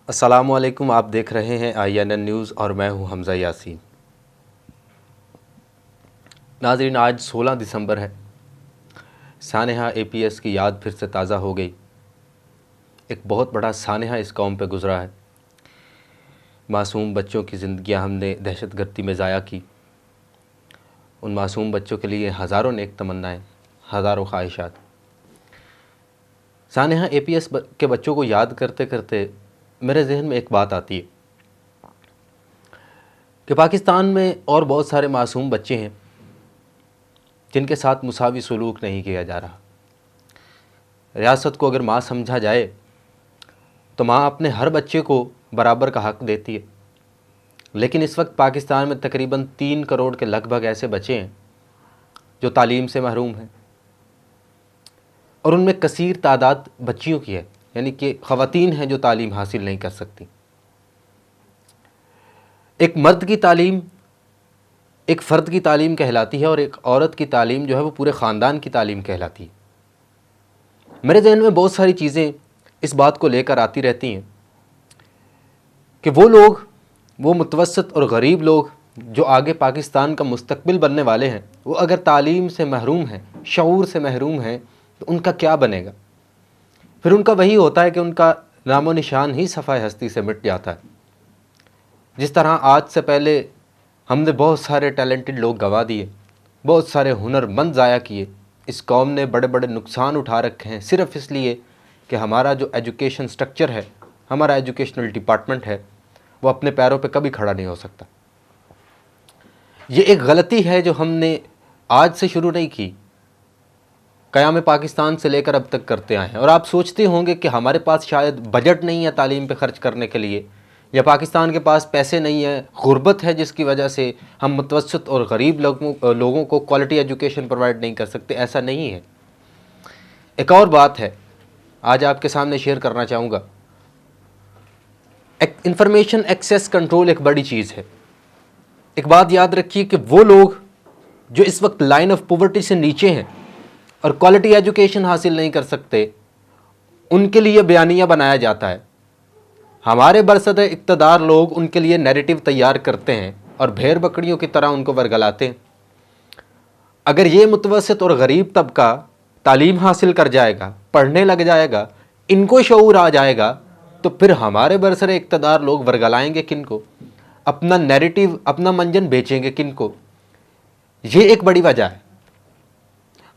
अस्सलामुअलैकुम। आप देख रहे हैं INN न्यूज़ और मैं हूं हमज़ा यासीन। नाज़रीन, आज 16 दिसंबर है। सानेहा APS की याद फिर से ताज़ा हो गई। एक बहुत बड़ा सानेहा इस कौम पे गुज़रा है। मासूम बच्चों की ज़िंदगियां हमने दहशतगर्दी में ज़ाया की। उन मासूम बच्चों के लिए हज़ारों नेक तमन्नाएँ, हज़ारों ख्वाहिशात। सानेहा APS के बच्चों को याद करते करते मेरे जहन में एक बात आती है कि पाकिस्तान में और बहुत सारे मासूम बच्चे हैं जिनके साथ मुसावी सलूक नहीं किया जा रहा। रियासत को अगर माँ समझा जाए तो माँ अपने हर बच्चे को बराबर का हक़ देती है, लेकिन इस वक्त पाकिस्तान में तकरीबन 3 करोड़ के लगभग ऐसे बच्चे हैं जो तालीम से महरूम हैं और उनमें कसीर तादाद बच्चियों की है, यानी कि ख़वातीन हैं जो तालीम हासिल नहीं कर सकती। एक मर्द की तालीम एक फ़र्द की तालीम कहलाती है और एक औरत की तालीम जो है वो पूरे ख़ानदान की तालीम कहलाती है। मेरे जहन में बहुत सारी चीज़ें इस बात को लेकर आती रहती हैं कि वो लोग, वो मुतवस्सित और गरीब लोग जो आगे पाकिस्तान का मुस्तकबिल बनने वाले हैं, वो अगर तालीम से महरूम हैं, शऊर से महरूम हैं, तो उनका क्या बनेगा? फिर उनका वही होता है कि उनका नामो निशान ही सफ़ाए हस्ती से मिट जाता है। जिस तरह आज से पहले हमने बहुत सारे टैलेंटेड लोग गंवा दिए, बहुत सारे हुनरमंद ज़ाया किए, इस कौम ने बड़े बड़े नुकसान उठा रखे हैं सिर्फ़ इसलिए कि हमारा जो एजुकेशन स्ट्रक्चर है, हमारा एजुकेशनल डिपार्टमेंट है, वो अपने पैरों पे कभी खड़ा नहीं हो सकता। ये एक गलती है जो हमने आज से शुरू नहीं की, क़याम पाकिस्तान से लेकर अब तक करते आए हैं। और आप सोचते होंगे कि हमारे पास शायद बजट नहीं है तालीम पे ख़र्च करने के लिए, या पाकिस्तान के पास पैसे नहीं है, गुर्बत है जिसकी वजह से हम मुतवस्सित और गरीब लोगों को क्वालिटी एजुकेशन प्रोवाइड नहीं कर सकते। ऐसा नहीं है। एक और बात है आज आपके सामने शेयर करना चाहूँगा। इंफॉर्मेशन एक्सेस कंट्रोल एक बड़ी चीज़ है। एक बात याद रखिए कि वो लोग जो इस वक्त लाइन ऑफ पॉवर्टी से नीचे हैं और क्वालिटी एजुकेशन हासिल नहीं कर सकते, उनके लिए बयानिया बनाया जाता है। हमारे बरसदे इक़्तिदार लोग उनके लिए नैरेटिव तैयार करते हैं और भेड़ बकरियों की तरह उनको वर्गलाते हैं। अगर ये मुतवस्सित और गरीब तबका तालीम हासिल कर जाएगा, पढ़ने लग जाएगा, इनको शऊर आ जाएगा, तो फिर हमारे बरसरे इक़्तिदार लोग वर्गलाएंगे किन को? अपना नैरेटिव, अपना मंजन बेचेंगे किन को? ये एक बड़ी वजह है।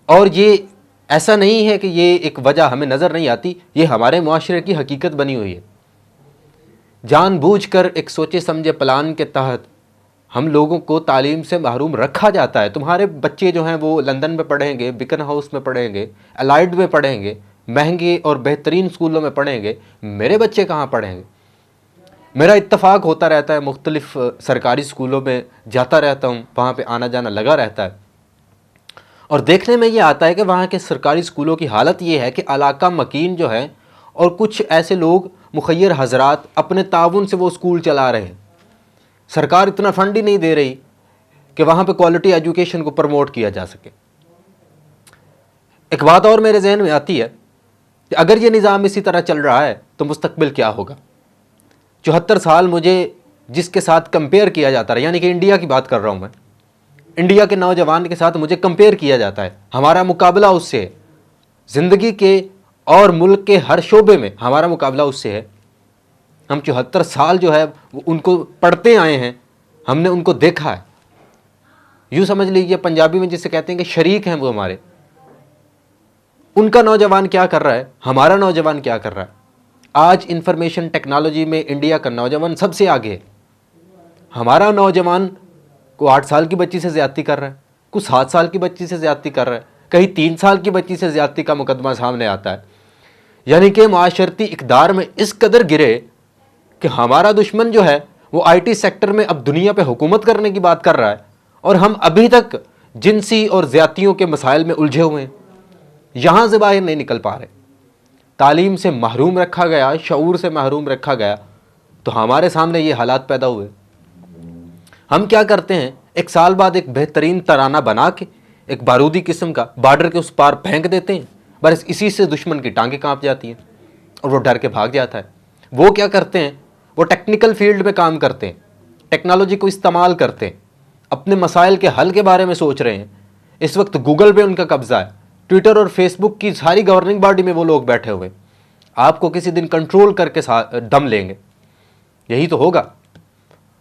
और ये ऐसा नहीं है कि ये एक वजह हमें नज़र नहीं आती, ये हमारे मुआशरे की हकीकत बनी हुई है। जानबूझकर एक सोचे समझे प्लान के तहत हम लोगों को तालीम से महरूम रखा जाता है। तुम्हारे बच्चे जो हैं वो लंदन में पढ़ेंगे, बिकन हाउस में पढ़ेंगे, अलाइड में पढ़ेंगे, महंगे और बेहतरीन स्कूलों में पढ़ेंगे। मेरे बच्चे कहाँ पढ़ेंगे? मेरा इत्तफ़ाक होता रहता है, मुख्तलिफ़ सरकारी स्कूलों में जाता रहता हूँ, वहाँ पे आना जाना लगा रहता है और देखने में ये आता है कि वहाँ के सरकारी स्कूलों की हालत ये है कि इलाका मकीन जो है और कुछ ऐसे लोग मुखय्यर हजरात अपने ताउन से वो स्कूल चला रहे हैं। सरकार इतना फंड ही नहीं दे रही कि वहाँ पे क्वालिटी एजुकेशन को प्रमोट किया जा सके। एक बात और मेरे जहन में आती है कि अगर ये निज़ाम इसी तरह चल रहा है तो मुस्तकबिल क्या होगा? 74 साल मुझे जिसके साथ कंपेयर किया जाता है, यानी कि इंडिया की बात कर रहा हूँ मैं, इंडिया के नौजवान के साथ मुझे कंपेयर किया जाता है, हमारा मुकाबला उससे है। ज़िंदगी के और मुल्क के हर शोबे में हमारा मुकाबला उससे है। हम 74 साल जो है वो उनको पढ़ते आए हैं, हमने उनको देखा है। यूँ समझ लीजिए पंजाबी में जिसे कहते हैं कि शरीक हैं वो हमारे। उनका नौजवान क्या कर रहा है, हमारा नौजवान क्या कर रहा है? आज इंफॉर्मेशन टेक्नोलॉजी में इंडिया का नौजवान सबसे आगे है। हमारा नौजवान को 8 साल की बच्ची से ज़्यादती कर रहा है, कुछ 7 साल की बच्ची से ज़्यादती कर रहा है, कहीं 3 साल की बच्ची से ज़्यादती का मुकदमा सामने आता है। यानी कि माशरती इक़्तिदार में इस कदर गिरे कि हमारा दुश्मन जो है वो IT सेक्टर में अब दुनिया पे हुकूमत करने की बात कर रहा है और हम अभी तक जिनसी और ज़्यादतियों के मसाइल में उलझे हुए हैं, यहाँ से बाहर नहीं निकल पा रहे। तालीम से महरूम रखा गया, शऊर से महरूम रखा गया, तो हमारे सामने ये हालात पैदा हुए। हम क्या करते हैं, एक साल बाद एक बेहतरीन तराना बना के एक बारूदी किस्म का बॉर्डर के उस पार फेंक देते हैं, बस इसी से दुश्मन की टांगें कांप जाती हैं और वो डर के भाग जाता है। वो क्या करते हैं, वो टेक्निकल फील्ड में काम करते हैं, टेक्नोलॉजी को इस्तेमाल करते हैं, अपने मसाइल के हल के बारे में सोच रहे हैं। इस वक्त गूगल पे उनका कब्जा है, ट्विटर और फेसबुक की सारी गवर्निंग बॉडी में वो लोग बैठे हुए। आपको किसी दिन कंट्रोल करके दम लेंगे, यही तो होगा।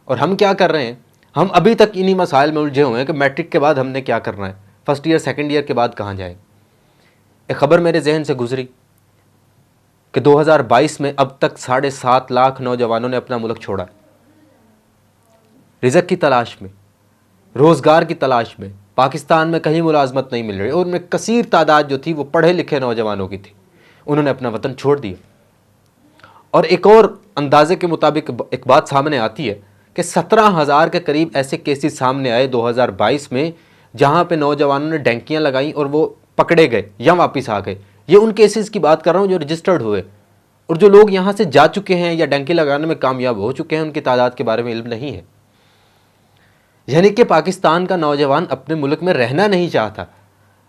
और हम क्या कर रहे हैं, हम अभी तक इन्हीं मसाइल में उलझे हुए हैं कि मैट्रिक के बाद हमने क्या करना है, फर्स्ट ईयर सेकंड ईयर के बाद कहाँ जाएं। एक खबर मेरे जहन से गुजरी कि 2022 में अब तक 7.5 लाख नौजवानों ने अपना मुल्क छोड़ा, रिज़्क की तलाश में, रोज़गार की तलाश में। पाकिस्तान में कहीं मुलाजमत नहीं मिल रही और उनमें कसीर तादाद जो थी वो पढ़े लिखे नौजवानों की थी, उन्होंने अपना वतन छोड़ दिया। और एक और अंदाजे के मुताबिक एक बात सामने आती है कि 17,000 के करीब ऐसे केसेस सामने आए 2022 में, जहाँ पे नौजवानों ने डैंकियाँ लगाई और वो पकड़े गए या वापस आ गए। ये उन केसेस की बात कर रहा हूँ जो रजिस्टर्ड हुए, और जो लोग यहाँ से जा चुके हैं या डैंकी लगाने में कामयाब हो चुके हैं उनकी तादाद के बारे में इल्म नहीं है। यानी कि पाकिस्तान का नौजवान अपने मुल्क में रहना नहीं चाहता।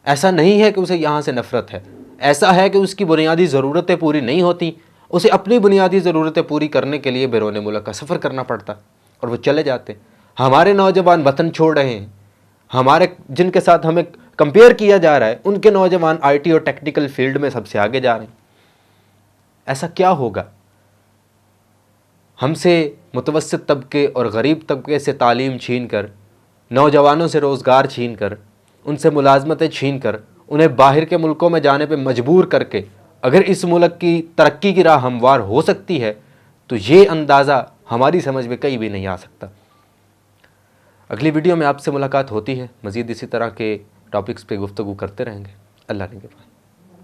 ऐसा नहीं है कि उसे यहाँ से नफ़रत है, ऐसा है कि उसकी बुनियादी ज़रूरतें पूरी नहीं होती, उसे अपनी बुनियादी ज़रूरतें पूरी करने के लिए बैरून मुल्क का सफ़र करना पड़ता और वो चले जाते। हमारे नौजवान वतन छोड़ रहे हैं, हमारे जिनके साथ हमें कंपेयर किया जा रहा है उनके नौजवान आईटी और टेक्निकल फील्ड में सबसे आगे जा रहे हैं। ऐसा क्या होगा? हमसे मुतवस्सित तबके और गरीब तबके से तालीम छीन कर, नौजवानों से रोज़गार छीन कर, उनसे मुलाजमतें छीन कर, उन्हें बाहर के मुल्कों में जाने पे मजबूर करके अगर इस मुल्क की तरक्की की राह हमवार हो सकती है तो ये अंदाज़ा हमारी समझ में कहीं भी नहीं आ सकता। अगली वीडियो में आपसे मुलाकात होती है, मज़ीद इसी तरह के टॉपिक्स पे गुफ्तगू करते रहेंगे। अल्लाह ने के बाद।